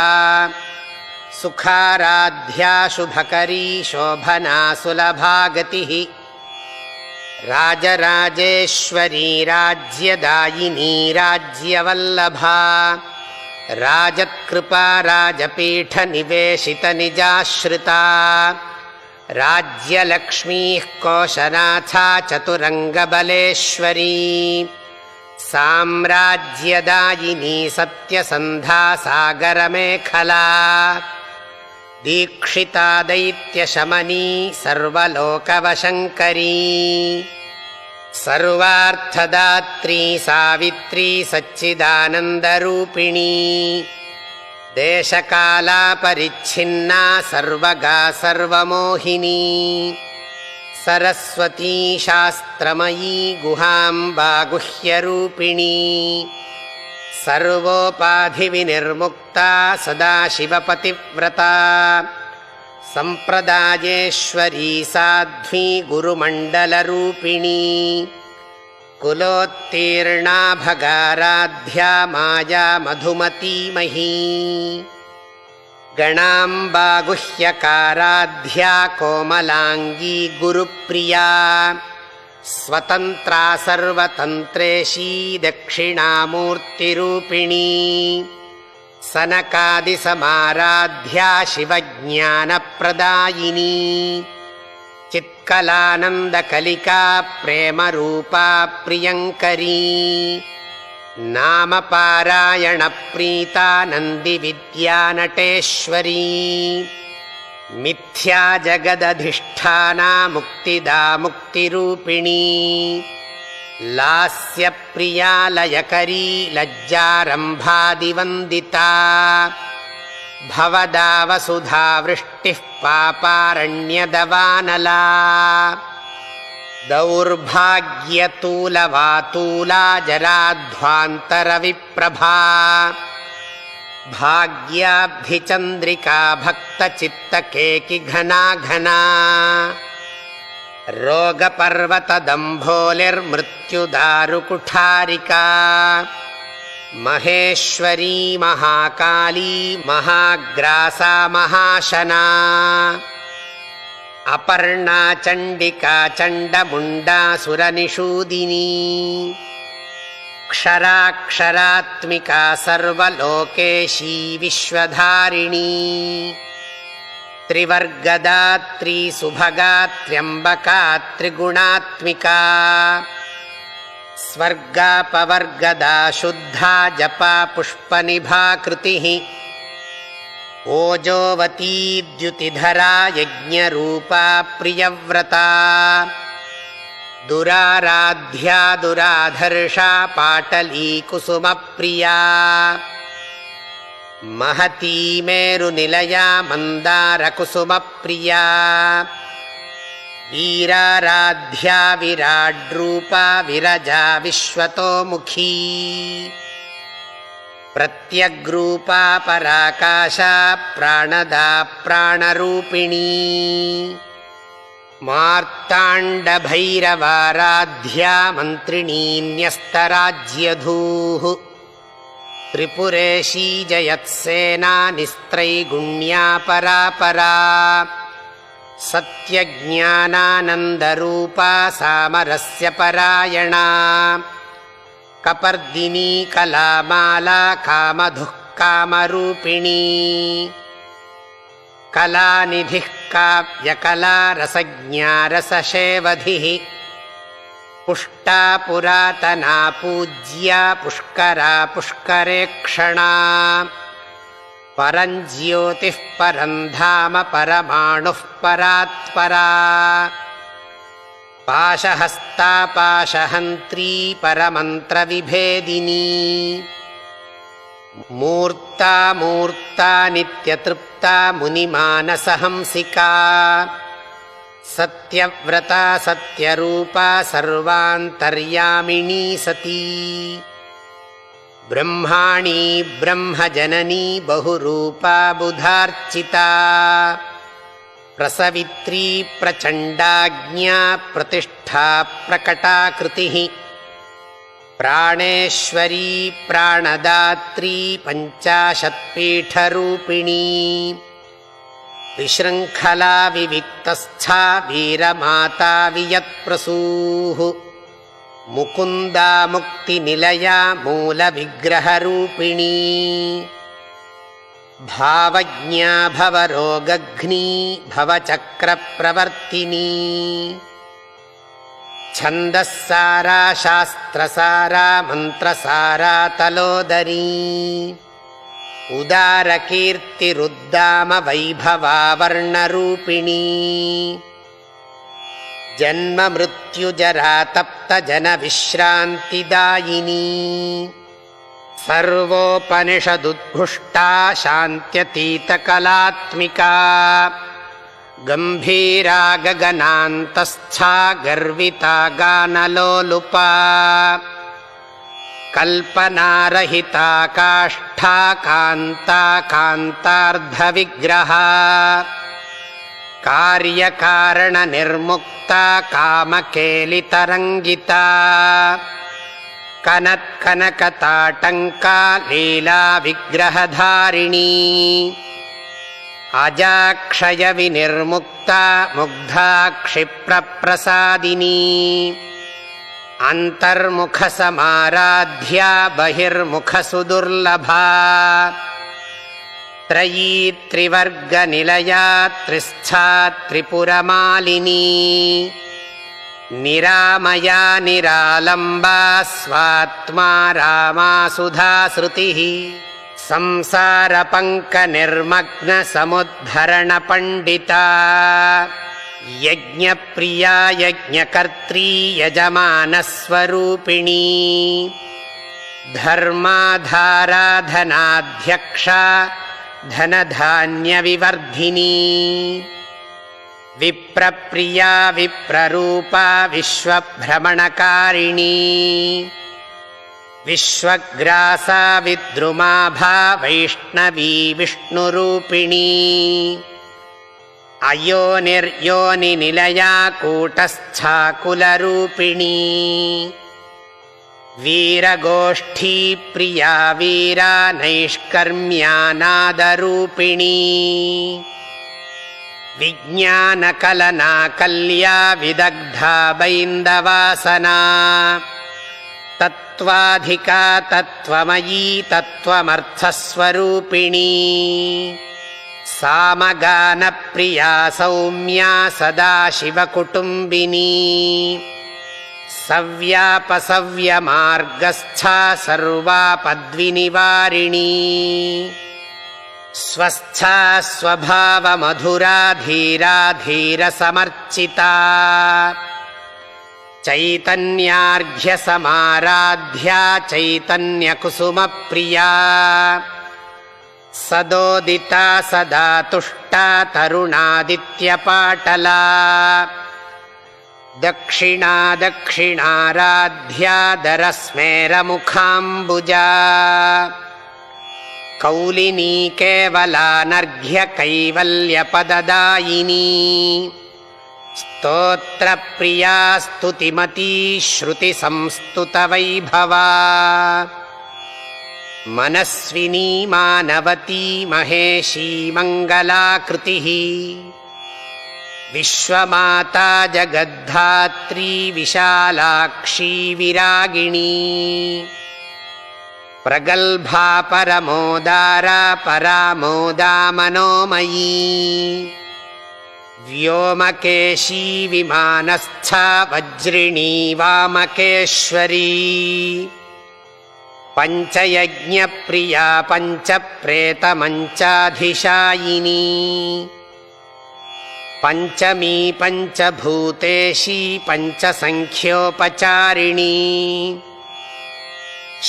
सुखाराध्या शुभकरी शोभना सुलभा गतिः राजराजेश्वरी राज्यदायिनी राज्यवल्लभा राजत्कृपा राजपीठनिवेशितनिजाश्रिता राज्यलक्ष्मीः कोशनाथा चतुरङ्गबलेश्वरी साम्राज्यदायिनी सत्यसन्धा सागरमेखला दीक्षिता दैत्यशमनी सर्वलोकवशङ्करी सर्वार्थदात्री सावित्री सच्चिदानन्दरूपिणी ದೇಶಕಾಲಾಪರಿಚ್ಛಿನ್ನಾ ಸರ್ವಗಾ ಸರ್ವಮೋಹಿನಿ ಸರಸ್ವತೀ ಶಾಸ್ತ್ರಮಯೀ ಗುಹಾಂಬಾ ಗುಹ್ಯರೂಪಿಣೀ ಸರ್ವೋಪಾಧಿವಿನಿರ್ಮುಕ್ತಾ ಸದಾಶಿವಪತಿವ್ರತಾ ಸಂಪ್ರದಾಯೇಶ್ವರೀ ಸಾಧ್ವೀ ಗುರುಮಂಡಲರೂಪಿಣೀ ಕುಲೋತ್ತೀರ್ಣಾ ಭಗಾರಾಧ್ಯ ಮಾಯಾ ಮಧುಮತೀಮಹೀ ಗಣಾಂಬಾ ಗುಹ್ಯಕಾರಾಧ್ಯ ಕೋಮಲಾಂಗೀ ಗುರುಪ್ರಿಯಾ ಸ್ವತಂತ್ರಾ ಸರ್ವತಂತ್ರೇಶೀ ದಕ್ಷಿಣಾಮೂರ್ತಿರೂಪಿಣೀ ಸನಕಾದಿಸಮಾರಾಧ್ಯ ಶಿವಜ್ಞಾನಪ್ರದಾಯಿನೀ ಚಿತ್ಕಲಾನಂದಕಲಿಕಾ ಪ್ರೇಮರೂಪಾ ಪ್ರಿಯಂಕರೀ ನಾಮಪಾರಾಯಣಪ್ರೀತಾ ನಂದಿವಿದ್ಯಾನಟೇಶ್ವರೀ ಮಿಥ್ಯಾ ಜಗದಧಿಷ್ಠಾನಾ ಮುಕ್ತಿದಾ ಮುಕ್ತಿರೂಪಿಣೀ ಲಾಸ್ಯಪ್ರಿಯಾ ಲಯಕರೀ ಲಜ್ಜಾರಂಭಾದಿವಂದಿತಾ ಭವದಾ ವಸುಧಾ ವೃಷ್ಟಿಃ ಪಾಪಾರಣ್ಯದವಾನಲಾ ದೌರ್ಭಾಗ್ಯತೂಲವಾತೂಲಾ ಜರಾಧ್ವಾಂತರವಿಪ್ರಭಾ ಭಾಗ್ಯಾಬ್ಧಿಚಂದ್ರಿಕಾ ಭಕ್ತಚಿತ್ತಕೇಕಿ ಘನಾ ಘನಾ ರೋಗಪರ್ವತದಂಭೋಲಿರ್ಮೃತ್ಯುದಾರುಕುಠಾರಿಕಾ ಮಹೇಶ್ವರೀ ಮಹಾಕಾಳೀ ಮಹಾಗ್ರಾಸಾ ಮಹಾಶನಾ ಅಪರ್ಣಾ ಚಂಡಿಕಾ ಚಂಡಮುಂಡಾಸುರನಿಷೂದಿನೀ ಕ್ಷರಾಕ್ಷರಾತ್ಮಿಕಾ ಸರ್ವಲೋಕೇಶೀ ವಿಶ್ವಧಾರಿಣೀ ತ್ರಿವರ್ಗದಾತ್ರೀ ಸುಭಗಾ ತ್ರ್ಯಂಬಕಾ ತ್ರಿಗುಣಾತ್ಮಿಕಾ ಸ್ವರ್ಗಾಪವರ್ಗದಾ ಶುದ್ಧಾ ಜಪಾ ಪುಷ್ಪನಿಭಾಕೃತಿಃ ಓಜೋವತೀ ದ್ಯುತಿಧರಾ ಯಜ್ಞರೂಪಾ ಪ್ರಿಯವ್ರತಾ ದುರಾರಾಧ್ಯ ದುರಾಧರ್ಷಾ ಪಾಟಲೀ ಕುಸುಮಪ್ರಿಯಾ ಮಹತೀ ಮೇರುನಿಲಯಾ ಮಂದಾರಕುಸುಮಪ್ರಿಯಾ ವೀರಾರಾಧ್ಯ ವಿರಾಡ್ರೂಪಾ ವಿರಜಾ ವಿಶ್ವತೋಮುಖೀ ಪ್ರತ್ಯಗ್ರೂಪಾ ಪರಾಕಾಶಾ ಪ್ರಾಣದಾ ಪ್ರಾಣರೂಪಿಣೀ ಮಾರ್ತಾಂಡಭೈರವಾರಾಧ್ಯ ಮಂತ್ರಿಣೀ ನ್ಯಸ್ತರಾಜ್ಯಧೂಃ ತ್ರಿಪುರೇಶೀ ಜಯತ್ಸೇನಾ ನಿಸ್ತ್ರೈಗುಣ್ಯಾ ಪರಾಪರಾ ಸತ್ಯಜ್ಞಾನಾನಂದರೂಪಾ ಸಾಮರಸ್ಯ ಪರಾಯಣಾ ಕಪರ್ದಿನೀ ಕಲಾಮಾಲಾ ಕಾಮಧುಃ ಕಾಮರೂಪಿಣೀ ಕಲಾನಿಧಿಃ ಕಾವ್ಯಕಲಾ ರಸಜ್ಞಾ ರಸಶೇವಧಿಃ ಪುಷ್ಟಾ ಪುರಾತನಾ ಪೂಜ್ಯಾ ಪುಷ್ಕರಾ ಪುಷ್ಕರೇಕ್ಷಣಾ ಪರಂಜ್ಯೋತಿಃ ಪರಂ ಧಾಮ ಪರಮಾಣುಃ ಪರಾತ್ಪರಾ ಪಾಶಹಸ್ತಾ ಪಾಶಹಂತ್ರೀ ಪರಮಂತ್ರವಿಭೇದಿನೀ ಮೂರ್ತಾ ಮೂರ್ತಾ ನಿತ್ಯತೃಪ್ತಾ ಮುನಿಮಾನಸಹಂಸಿಕಾ ಸತ್ಯವ್ರತಾ ಸತ್ಯರೂಪಾ ಸರ್ವಾಂತರ್ಯಾಮಿಣೀ ಸತೀ ಬ್ರಹ್ಮಾಣೀ ಬ್ರಹ್ಮಜನನೀ ಬಹುರೂಪಾ ಬುಧಾರ್ಚಿತಾ ಪ್ರಸವಿತ್ರೀ ಪ್ರಚಂಡಾಜ್ಞಾ ಪ್ರತಿಷ್ಠಾ ಪ್ರಕಟಾಕೃತಿಃ ಪ್ರಾಣೇಶ್ವರೀ ಪ್ರಾಣದಾತ್ರೀ ಪಂಚಾಶತ್ಪೀಠರೂಪಿಣೀ ವಿಶೃಂಖಲಾ ವಿವಿಕ್ತಸ್ಥಾ ವೀರಮಾತಾ ವಿಯತ್ಪ್ರಸೂಃ ಮುಕುಂದಾ ಮುಕ್ತಿನಿಲಯಾ ಮೂಲವಿಗ್ರಹರೂಪಿಣೀ ಭಾವಜ್ಞಾ ಭವರೋಗಘ್ನೀ ಭವಚಕ್ರಪ್ರವರ್ತಿನೀ ಛಂದಸ್ಸಾರಾ ಶಾಸ್ತ್ರಸಾರಾ ಮಂತ್ರಸಾರಾ ತಲೋದರೀ ಉದಾರಕೀರ್ತಿರುದ್ದಾಮ ವೈಭವಾ ವರ್ಣರೂಪಿಣೀ ಜನ್ಮ ಮೃತ್ಯುಜರಾ ತಪ್ತ ಜನ ವಿಶ್ರಾಂತಿದಾಯಿನೀ ಸರ್ವೋಪನಿಷದುದ್ಘುಷ್ಟಾ ಶಾಂತ್ಯತೀತಕಲಾತ್ಮಿಕಾ ಗಂಭೀರಾ ಗಗನಾಂತಸ್ಥಾ ಗರ್ವಿತಾ ಗಾನಲೋಲುಪಾ ಕಲ್ಪನಾರಹಿತಾ ಕಾಷ್ಠಾ ಕಾಂತಾ ಕಾಂತಾರ್ಧವಿಗ್ರಹಾ ಕಾರ್ಯಕಾರಣನಿರ್ಮುಕ್ತಾ ಕಾಮಕೇಲಿತರಂಗಿತಾ ಕನತ್ಕನಕತಾಟಂಕಾ ಲೀಲಾವಿಗ್ರಹಧಾರಿಣೀ ಅಜಾಕ್ಷಯವಿನಿರ್ಮುಕ್ತಾ ಮುಗ್ಧಾ ಕ್ಷಿಪ್ರಪ್ರಸಾದಿನೀ ಅಂತರ್ಮುಖಸಮಾರಾಧ್ಯ ಬಹಿರ್ಮುಖಸುದುರ್ಲಭಾ ತ್ರಯೀ ತ್ರಿವರ್ಗನಿಲಯಾ ತ್ರಿಸ್ಥಾ ತ್ರಿಪುರಮಾಲಿನೀ ನಿರಾಮಯಾ ನಿರಾಲಂಬಾ ಸ್ವಾತ್ಮಾ ರಾಮಾ ಸುಧಾಶ್ರುತಿಃ ಸಂಸಾರಪಂಕನಿರ್ಮಗ್ನ ಸಮುದ್ಧರಣ ಪಂಡಿತಾ ಯಜ್ಞಪ್ರಿಯಾ ಯಜ್ಞಕರ್ತ್ರೀ ಯಜಮಾನಸ್ವರೂಪಿಣೀ ಧರ್ಮಾಧಾರಾಧನಾಧ್ಯಕ್ಷಾ ಧನಧಾನ್ಯವಿವರ್ಧಿನೀ ವಿಪ್ರಪ್ರಿಯಾ ವಿಪ್ರರೂಪಾ ವಿಶ್ವಭ್ರಮಣಕಾರಿಣೀ ವಿಶ್ವಗ್ರಾಸಾ ವಿದ್ರುಮಾಭಾ ವೈಷ್ಣವೀ ವಿಷ್ಣುರೂಪಿಣೀ ಅಯೋನಿರ್ಯೋನಿನಿಲಯಾ ಕೂಟಸ್ಥಾ ಕುಲರೂಪಿಣೀ ವೀರಗೋಷ್ಠೀ ಪ್ರಿಯಾ ವೀರಾ ನೈಷ್ಕರ್ಮ್ಯಾ ನಾದರೂಪಿಣೀ ವಿಜ್ಞಾನಕಲನಾ ಕಲ್ಯಾ ವಿದಗ್ಧಾ ಬೈಂದವಾಸನಾ ತತ್ವಾಧಿಕಾ ತತ್ವಮಯೀ ತತ್ವಮರ್ಥಸ್ವರೂಪಿಣೀ ಸಾಮಗಾನಪ್ರಿಯಾ ಸೌಮ್ಯಾ ಸದಾಶಿವಕುಟುಂಬಿನೀ ಸವ್ಯಾಪಸವ್ಯಮಾರ್ಗಸ್ಥಾ ಸರ್ವಾಪದ್ವಿನಿವಾರಿಣೀ ಸ್ವಸ್ಥಾ ಸ್ವಭಾವಮಧುರಾ ಧೀರಾ ಧೀರಸಮರ್ಚಿತಾ ಚೈತನ್ಯಾರ್ಘ್ಯಸಮಾರಾಧ್ಯ ಚೈತನ್ಯಕುಸುಮಪ್ರಿಯಾ ಸದೋದಿತಾ ಸದಾ ತುಷ್ಟಾ ತರುಣಾದಿತ್ಯಪಾಟಲಾ ದಕ್ಷಿಣಾ ದಕ್ಷಿಣಾರಾಧ್ಯ ದರಸ್ಮೇರಮುಖಾಂಬುಜಾ ಕೌಲಿನೀ ಕೇವಲಾನರ್ಘ್ಯ ಕೈವಲ್ಯಪದದಾಯಿನೀ ಸ್ತೋತ್ರಪ್ರಿಯಾ ಸ್ತುತಿಮತೀ ಶ್ರುತಿಸಂಸ್ತುತವೈಭವಾ ಮನಸ್ವಿನೀ ಮಾನವತೀ ಮಹೇಶೀ ಮಂಗಲಾಕೃತಿಃ ವಿಶ್ವಮಾತಾ ಜಗದ್ಧಾತ್ರೀ ವಿಶಾಲಾಕ್ಷೀ ವಿರಾಗಿಣೀ ಪ್ರಗಲ್ಭಾ ಪರಮೋದಾರಾ ಪರಾಮೋದಾ ಮನೋಮಯೀ ವ್ಯೋಮಕೇಶೀ ವಿಮಾನಸ್ಥಾ ವಜ್ರಿಣೀ ವಾಮಕೇಶ್ವರೀ ಪಂಚಯಜ್ಞಪ್ರಿಯಾ ಪಂಚಪ್ರೇತಮಂಚಾಧಿಶಾಯಿನೀ ಪಂಚಮೀ ಪಂಚಭೂತೇಶೀ ಪಂಚಸಂಖ್ಯೋಪಚಾರಿಣೀ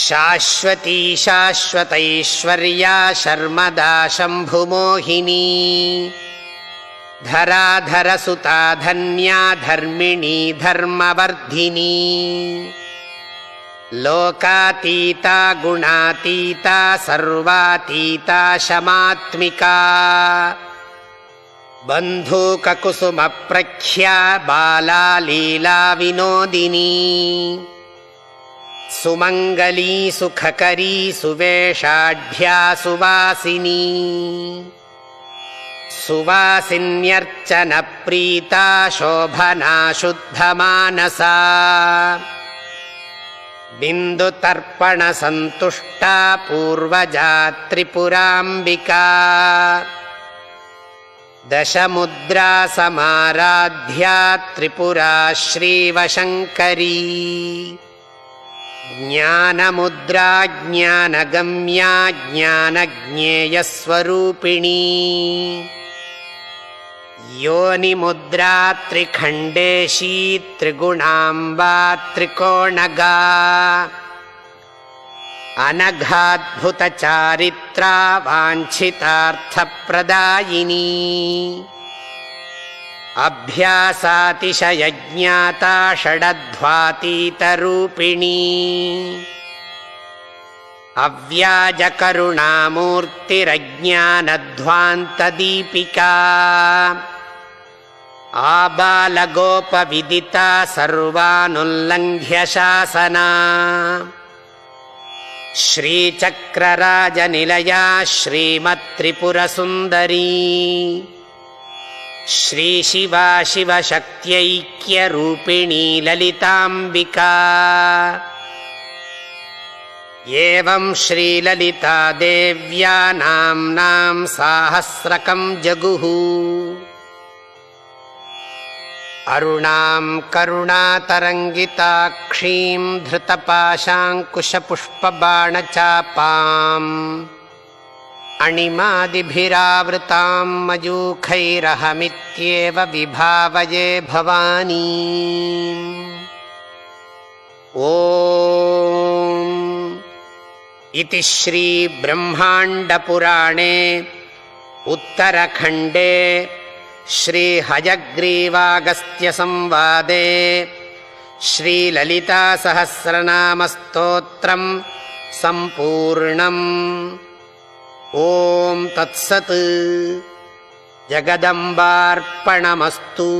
ಶಾಶ್ವತೀ ಶಾಶ್ವತೈಶ್ವರ್ಯಾ ಶರ್ಮದಾ ಶಂಭುಮೋಹಿನೀ ಧರಾಧರಸುತಾ ಧನ್ಯಾ ಧರ್ಮಿಣೀ ಧರ್ಮವರ್ಧಿನೀ ಲೋಕಾತೀತಾ ಗುಣಾತೀತಾ ಸರ್ವಾತೀತಾ ಶಮಾತ್ಮಿಕಾ ಬಂಧೂಕಕುಸುಮಪ್ರಖ್ಯಾ ಬಾಲಾ ಲೀಲಾ ವಿನೋದಿನೀ ಸುಮಂಗಲೀ ಸುಖಕರೀ ಸುವೇಷಾಢ್ಯಾ ಸುವಾಸಿನೀ ಸುವಾಸಿನ್ಯರ್ಚನ ಪ್ರೀತಾ ಶೋಭನಾ ಶುದ್ಧಮಾನಸಾ ಬಿಂದುತರ್ಪಣ ಸಂತುಷ್ಟಾ ಪೂರ್ವಜಾ ತ್ರಿಪುರಾಂಬಿಕಾ ದಶಮುದ್ರಾ ಸಮಾರಾಧ್ಯ ತ್ರಿಪುರಾ ಶ್ರೀವಶಂಕರೀ ಜ್ಞಾನಮುದ್ರಾ ಜ್ಞಾನಗಮ್ಯಾ ಜ್ಞಾನಜ್ಞೇಯಸ್ವರೂಪಿಣೀ ಯೋನಿಮುದ್ರಾ ತ್ರಿಖಂಡೇಶೀ ತ್ರಿಗುಣಾಂಬಾ ತ್ರಿಕೋಣಗಾ अनघाद्भुतचारित्रा वाञ्छितार्थप्रदायिनी अभ्यासातिशयज्ञाता षडध्वातीतरूपिणी अव्याजकरुणामूर्तिरज्ञानध्वान्तदीपिका आबालगोपविदिता सर्वानुल्लङ्घ्य शासना श्रीचक्रराजनिलया श्रीमत्त्रिपुरसुन्दरी श्रीशिवा शिवशक्त्यैक्यरूपिणी ललिताम्बिका एवं श्रीललिता देव्या नाम्नां साहस्रकं जगुः अरुणां करुणातरङ्गिताक्षीं धृतपाशाङ्कुशपुष्पबाणचापाम् अणिमादिभिरावृतां मयूखैरहमित्येव विभावये भवानी। ॐ इति श्रीब्रह्माण्डपुराणे उत्तरखण्डे श्रीहयग्रीवागस्त्यसंवादे श्रीललितासहस्रनामस्तोत्रं सम्पूर्णम्। ॐ तत्सत्। जगदम्बार्पणमस्तु।